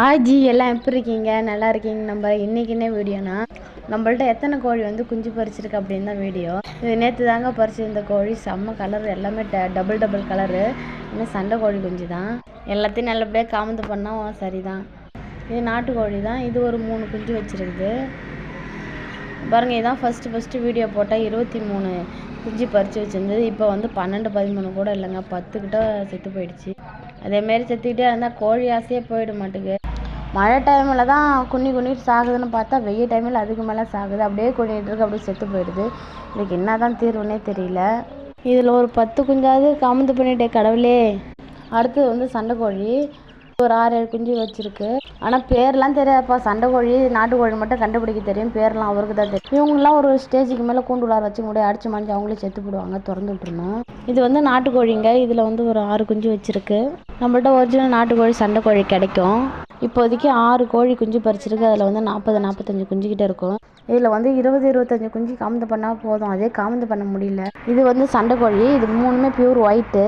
ஆஜி எல்லாம் எப்படி இருக்கீங்க? நல்லா இருக்கீங்க. நம்ம இன்னைக்கு என்ன வீடியோனா, நம்மள்ட்ட எத்தனை கோழி வந்து குஞ்சு பறிச்சிருக்கு அப்படின்னு தான் வீடியோ. இது நேற்று தாங்க பறிச்சிருந்த கோழி, செம்ம கலர், எல்லாமே டபுள் கலரு. இன்னும் சண்டை கோழி குஞ்சு தான். எல்லாத்தையும் நல்லபடியாக காமந்து பண்ணால் சரிதான். இது நாட்டுக்கோழி தான். இது ஒரு 3 குஞ்சு வச்சுருக்குது பாருங்க. இதான் ஃபஸ்ட்டு வீடியோ போட்டால் 23 குஞ்சு பறித்து வச்சுருந்தது. இப்போ வந்து 12 13 கூட இல்லைங்க, 10 கிட்ட செத்து போயிடுச்சு. அதேமாரி செத்துக்கிட்டே இருந்தால் கோழி ஆசையே போயிட மாட்டேங்குது. மழை டைமில் தான் குன்னிட்டு சாகுதுன்னு பார்த்தா, வெயில் டைமில் அதுக்கு மேலே சாகுது. அப்படியே குன்னிட்டு இருக்கு, அப்படியே செத்து போயிடுது. இதுக்கு என்ன தான் தீர்வுன்னே தெரியல. இதில் ஒரு 10 குஞ்சாவது காமந்து பண்ணிட்டே கடவுளே. அடுத்தது வந்து சண்டைக்கோழி, ஒரு 6-7 குஞ்சு வச்சுருக்கு. ஆனால் பேர்லாம் தெரியாதுப்பா. சண்டைக்கோழி நாட்டுக்கோழி மட்டும் கண்டுபிடிக்க தெரியும், பேர்லாம் அவருக்கு தான் தெரியும். இவங்களாம் ஒரு ஸ்டேஜுக்கு மேலே கூண்டுள்ளார வச்சு கூட அடிச்சு மாஞ்சி அவங்களே செத்து போடுவாங்க, திறந்து விட்டுருணும். இது வந்து நாட்டுக்கோழிங்க. இதில் வந்து ஒரு 6 குஞ்சு வச்சுருக்கு. நம்மள்ட்ட ஒரிஜினல் நாட்டுக்கோழி சண்டைக்கோழி கிடைக்கும். இப்போதைக்கு 6 கோழி குஞ்சு பறிச்சிருக்கு. அதில் வந்து 40-45 குஞ்சுக்கிட்ட இருக்கும். இதில் வந்து 20-25 குஞ்சு காமந்து பண்ணால் போதும். அதே காமந்து பண்ண முடியல. இது வந்து சண்டைக்கோழி. இது 3மே பியூர் ஒயிட்டு.